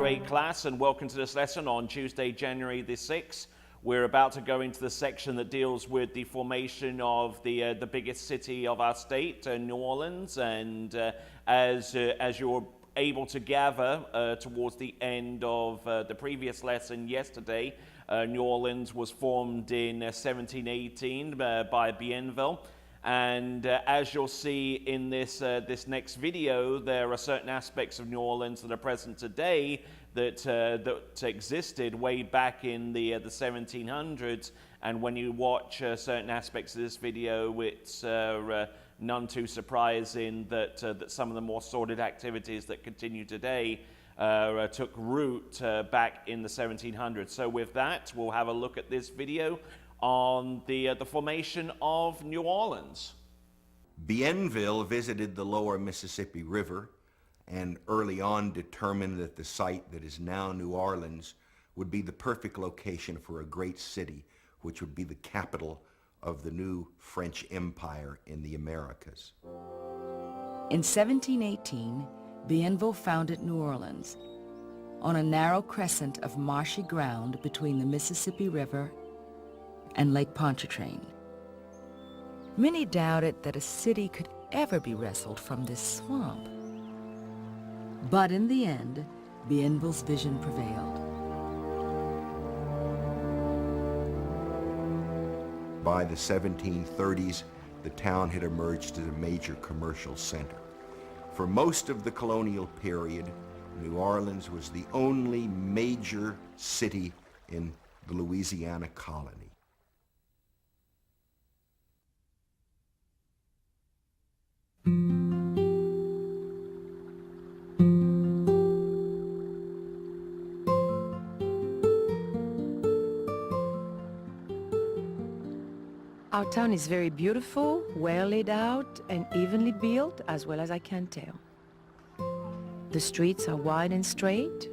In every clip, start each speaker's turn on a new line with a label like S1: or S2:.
S1: grade class, and welcome to this lesson on Tuesday, January the 6th. We're about to go into the section that deals with the formation of the biggest city of our state, New Orleans, and as you're able to gather towards the end of the previous lesson yesterday, New Orleans was formed in 1718 by Bienville. And as you'll see in this next video, there are certain aspects of New Orleans that are present today that existed way back in the 1700s. And when you watch certain aspects of this video, it's none too surprising that some of the more sordid activities that continue today took root back in the 1700s. So with that, we'll have a look at this video on the formation of New Orleans.
S2: Bienville visited the lower Mississippi River and early on determined that the site that is now New Orleans would be the perfect location for a great city, which would be the capital of the new French Empire in the Americas.
S3: In 1718, Bienville founded New Orleans on a narrow crescent of marshy ground between the Mississippi River and Lake Pontchartrain. Many doubted that a city could ever be wrestled from this swamp. But in the end, Bienville's vision prevailed.
S2: By the 1730s, the town had emerged as a major commercial center. For most of the colonial period, New Orleans was the only major city in the Louisiana colony.
S4: Our town is very beautiful, well laid out, and evenly built, as well as I can tell. The streets are wide and straight.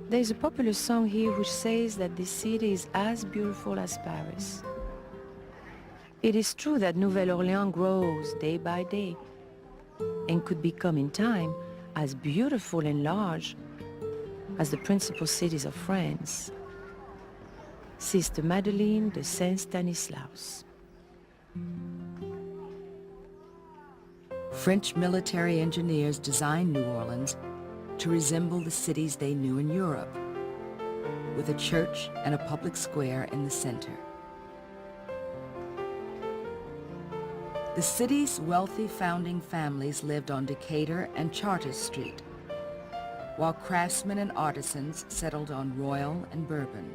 S4: There's a popular song here which says that this city is as beautiful as Paris. It is true that Nouvelle Orléans grows day by day and could become in time as beautiful and large as the principal cities of France. Sister Madeleine de Saint-Stanislas.
S3: French military engineers designed New Orleans to resemble the cities they knew in Europe, with a church and a public square in the center. The city's wealthy founding families lived on Decatur and Chartres Street, while craftsmen and artisans settled on Royal and Bourbon.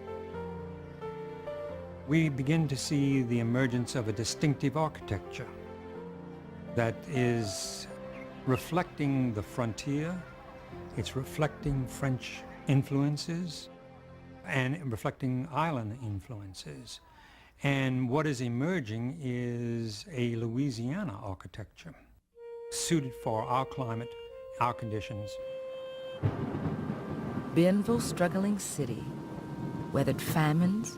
S5: We begin to see the emergence of a distinctive architecture that is reflecting the frontier, it's reflecting French influences, and reflecting island influences. And what is emerging is a Louisiana architecture suited for our climate, our conditions.
S3: Bienville's struggling city weathered famines,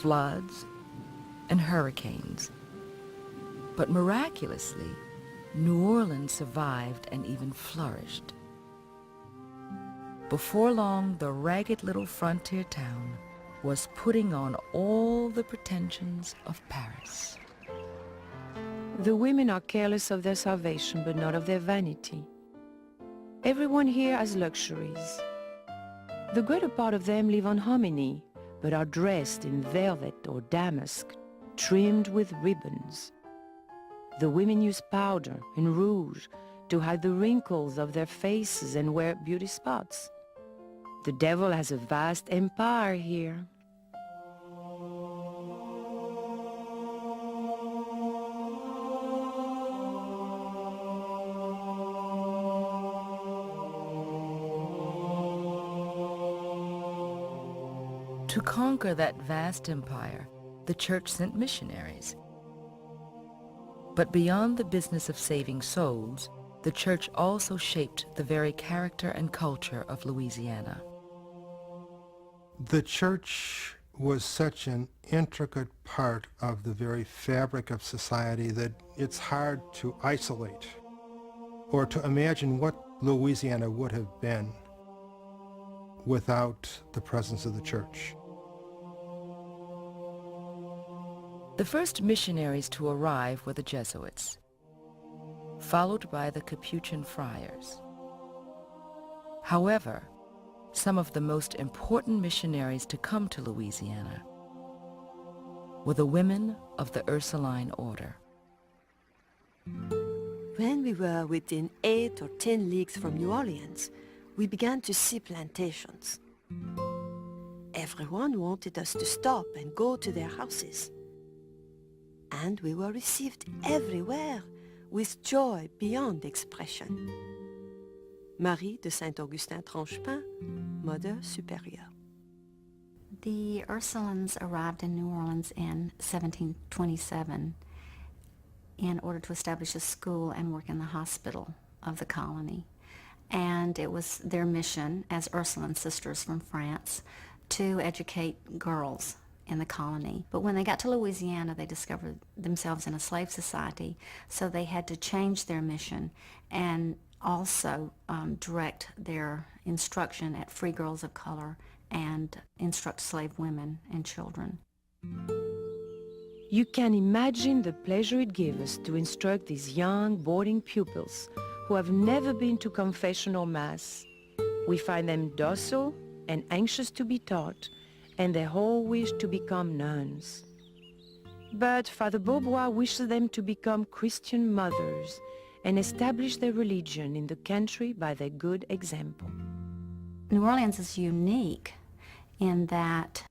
S3: floods, and hurricanes. But miraculously, New Orleans survived and even flourished. Before long, the ragged little frontier town was putting on all the pretensions of Paris.
S4: The women are careless of their salvation, but not of their vanity. Everyone here has luxuries. The greater part of them live on hominy, but are dressed in velvet or damask, trimmed with ribbons. The women use powder and rouge to hide the wrinkles of their faces and wear beauty spots. The devil has a vast empire here.
S3: To conquer that vast empire, the church sent missionaries. But beyond the business of saving souls, the church also shaped the very character and culture of Louisiana.
S6: The church was such an intricate part of the very fabric of society that it's hard to isolate or to imagine what Louisiana would have been without the presence of the church.
S3: The first missionaries to arrive were the Jesuits, followed by the Capuchin friars. However, some of the most important missionaries to come to Louisiana were the women of the Ursuline order.
S7: When we were within 8 or 10 leagues from New Orleans, we began to see plantations. Everyone wanted us to stop and go to their houses. And we were received everywhere with joy beyond expression. Marie de Saint-Augustin Tranchepin, Mother Supérieure.
S8: The Ursulines arrived in New Orleans in 1727 in order to establish a school and work in the hospital of the colony. And it was their mission as Ursuline sisters from France to educate girls in the colony. But when they got to Louisiana, they discovered themselves in a slave society, so they had to change their mission and also direct their instruction at free girls of color and instruct slave women and children.
S4: You can imagine the pleasure it gave us to instruct these young boarding pupils who have never been to confession or mass. We find them docile and anxious to be taught, and they all wish to become nuns. But Father Beaubois wishes them to become Christian mothers and establish their religion in the country by their good example.
S8: New Orleans is unique in that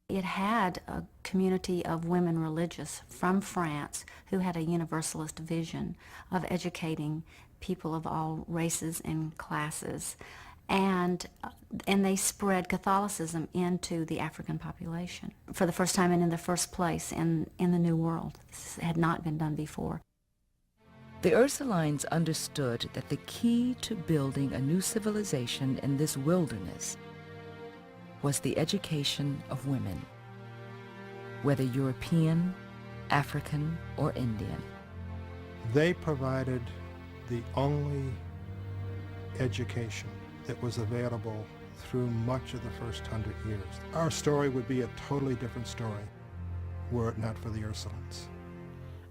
S8: it had a community of women religious from France who had a universalist vision of educating people of all races and classes. And they spread Catholicism into the African population for the first time and in the first place in the New World. This had not been done before.
S3: The Ursulines understood that the key to building a new civilization in this wilderness was the education of women, whether European, African, or Indian.
S6: They provided the only education that was available through much of the first 100 years. Our story would be a totally different story were it not for the Ursulines.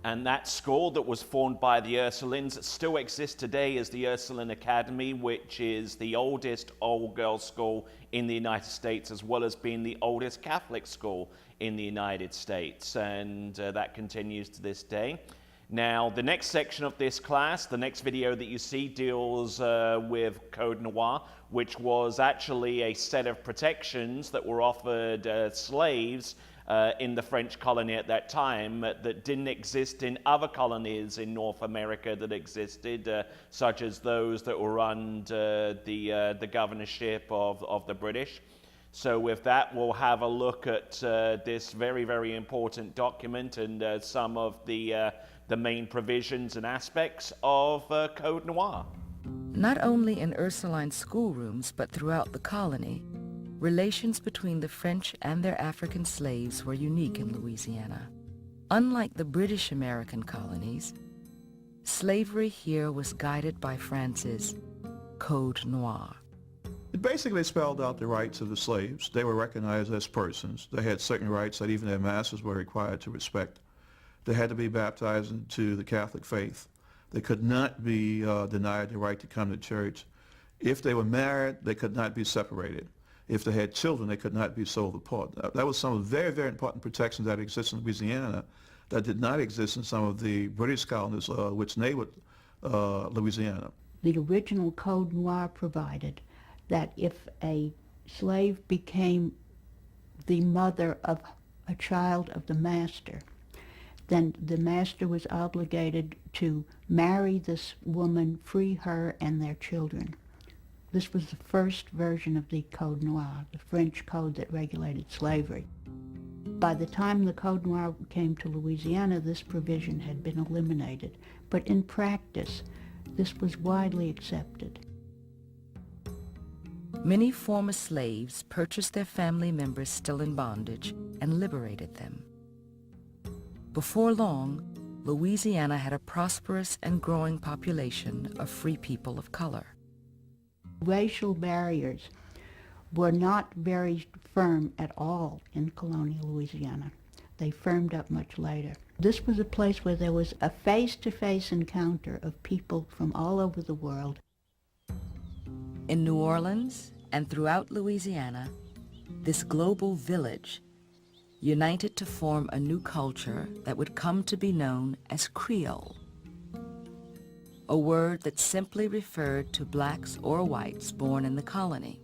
S1: And that school that was formed by the Ursulines still exists today as the Ursuline Academy, which is the oldest all-girls school in the United States, as well as being the oldest Catholic school in the United States. And that continues to this day. Now, the next section of this class, the next video that you see, deals with Code Noir, which was actually a set of protections that were offered slaves in the French colony at that time that didn't exist in other colonies in North America that existed, such as those that were under the governorship of the British. So with that, we'll have a look at this very, very important document and some of the main provisions and aspects of Code Noir.
S3: Not only in Ursuline schoolrooms, but throughout the colony, relations between the French and their African slaves were unique in Louisiana. Unlike the British American colonies, slavery here was guided by France's Code Noir.
S9: It basically spelled out the rights of the slaves. They were recognized as persons. They had certain rights that even their masters were required to respect. They had to be baptized into the Catholic faith. They could not be denied the right to come to church. If they were married, they could not be separated. If they had children, they could not be sold apart. That was some of the very, very important protections that exist in Louisiana that did not exist in some of the British colonies which neighbored Louisiana.
S10: The original Code Noir provided that if a slave became the mother of a child of the master, then the master was obligated to marry this woman, free her and their children. This was the first version of the Code Noir, the French code that regulated slavery. By the time the Code Noir came to Louisiana, this provision had been eliminated, but in practice, this was widely accepted.
S3: Many former slaves purchased their family members still in bondage and liberated them. Before long, Louisiana had a prosperous and growing population of free people of color.
S10: Racial barriers were not very firm at all in colonial Louisiana. They firmed up much later. This was a place where there was a face-to-face encounter of people from all over the world.
S3: In New Orleans and throughout Louisiana, this global village united to form a new culture that would come to be known as Creole, a word that simply referred to blacks or whites born in the colony.